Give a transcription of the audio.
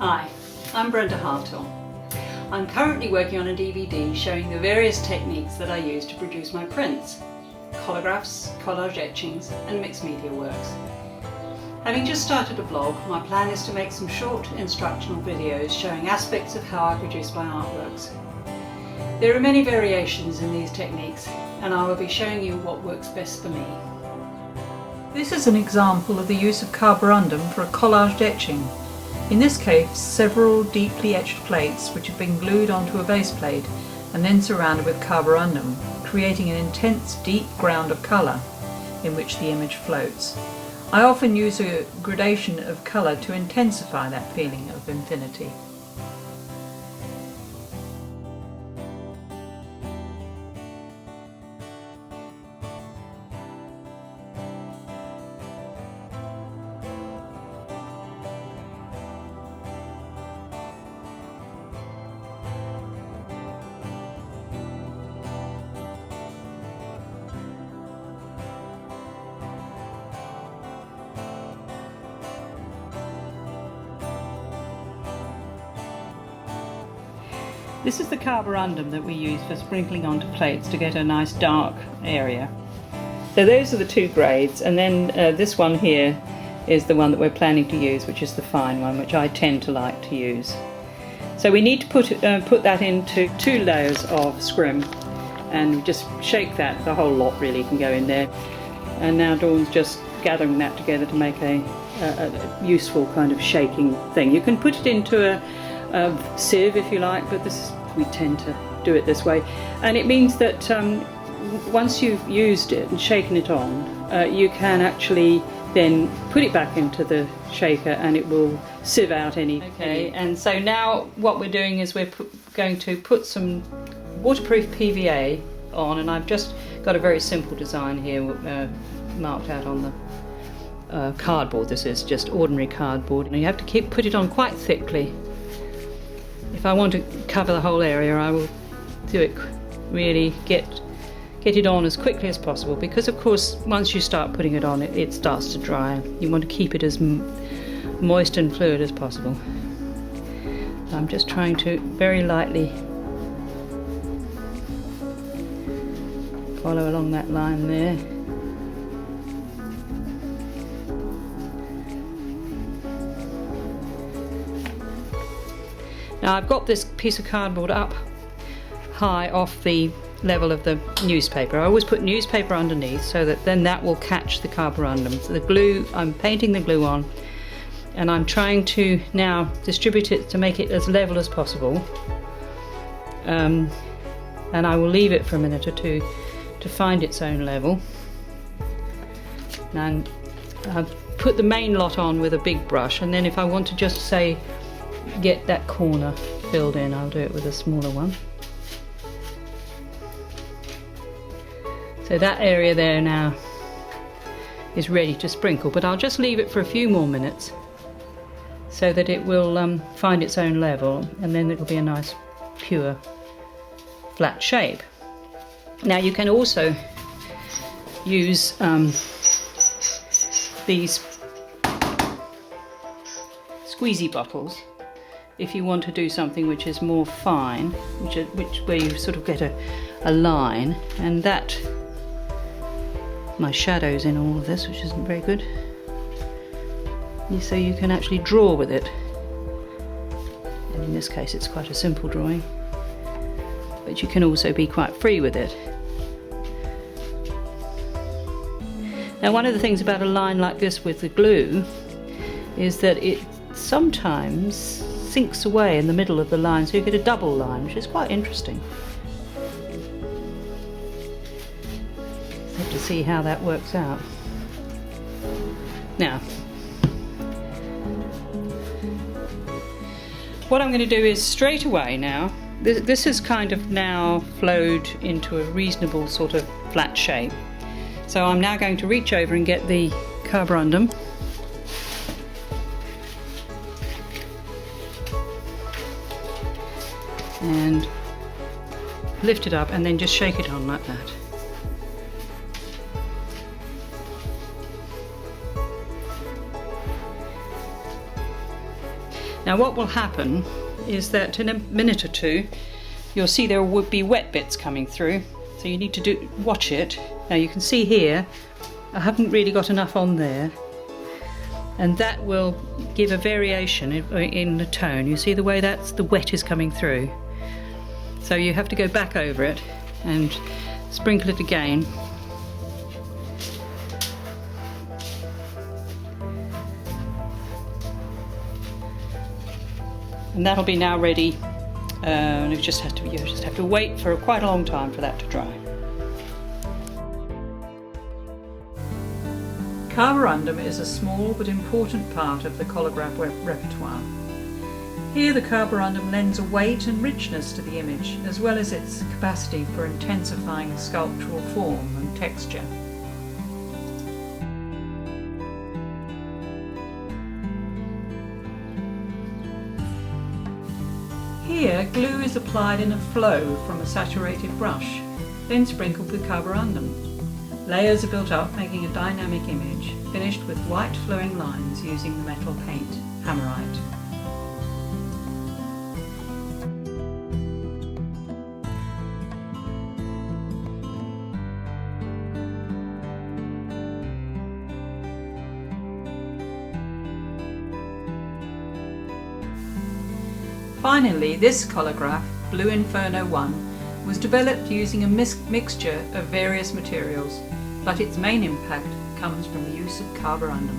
Hi, I'm Brenda Hartill. I'm currently working on a DVD showing the various techniques that I use to produce my prints, collagraphs, collage etchings and mixed media works. Having just started a blog, my plan is to make some short instructional videos showing aspects of how I produce my artworks. There are many variations in these techniques and I will be showing you what works best for me. This is an example of the use of Carborundum for a collaged etching. In this case, several deeply etched plates which have been glued onto a base plate and then surrounded with Carborundum, creating an intense deep ground of colour in which the image floats. I often use a gradation of colour to intensify that feeling of infinity. This is the Carborundum that we use for sprinkling onto plates to get a nice dark area. So those are the two grades, and then this one here is the one that we're planning to use, which is the fine one, which I tend to like to use. So we need to put that into 2 layers of scrim and just shake that. The whole lot really can go in there. And now Dawn's just gathering that together to make a useful kind of shaking thing. You can put it into a sieve if you like, but we tend to do it this way, and it means that once you've used it and shaken it on, you can actually then put it back into the shaker and it will sieve out any. Okay, and so now what we're doing is we're going to put some waterproof PVA on, and I've just got a very simple design here marked out on the cardboard. This is just ordinary cardboard, and you have to put it on quite thickly. If I want to cover the whole area, I will do it really, get it on as quickly as possible, because of course once you start putting it on, it starts to dry. You want to keep it as moist and fluid as possible. I'm just trying to very lightly follow along that line there. Now I've got this piece of cardboard up high off the level of the newspaper. I always put newspaper underneath so that then that will catch the Carborundum. So the glue, I'm painting the glue on, and I'm trying to now distribute it to make it as level as possible. And I will leave it for a minute or two to find its own level. And I've put the main lot on with a big brush, and then if I want to just say get that corner filled in, I'll do it with a smaller one. So that area there now is ready to sprinkle, but I'll just leave it for a few more minutes so that it will find its own level, and then it'll be a nice pure flat shape. Now you can also use these squeezy bottles if you want to do something which is more fine, where you sort of get a line, and that, my shadow's in all of this, which isn't very good. So you can actually draw with it, and in this case it's quite a simple drawing, but you can also be quite free with it. Now one of the things about a line like this with the glue is that it sometimes sinks away in the middle of the line, so you get a double line, which is quite interesting. Have to see how that works out. Now, what I'm going to do is straight away now, this has kind of now flowed into a reasonable sort of flat shape. So I'm now going to reach over and get the Carborundum and lift it up and then just shake it on like that. Now what will happen is that in a minute or two you'll see there will be wet bits coming through, so you need to watch it. Now you can see here I haven't really got enough on there, and that will give a variation in the tone. You see the way the wet is coming through, so you have to go back over it and sprinkle it again. And that'll be now ready, and you just have to wait for quite a long time for that to dry. Carborundum is a small but important part of the Collagraph repertoire. Here the Carborundum lends a weight and richness to the image, as well as its capacity for intensifying sculptural form and texture. Here, glue is applied in a flow from a saturated brush, then sprinkled with Carborundum. Layers are built up, making a dynamic image, finished with white flowing lines using the metal paint, Hammerite. Finally, this Collagraph, Blue Inferno 1, was developed using a mixture of various materials, but its main impact comes from the use of Carborundum.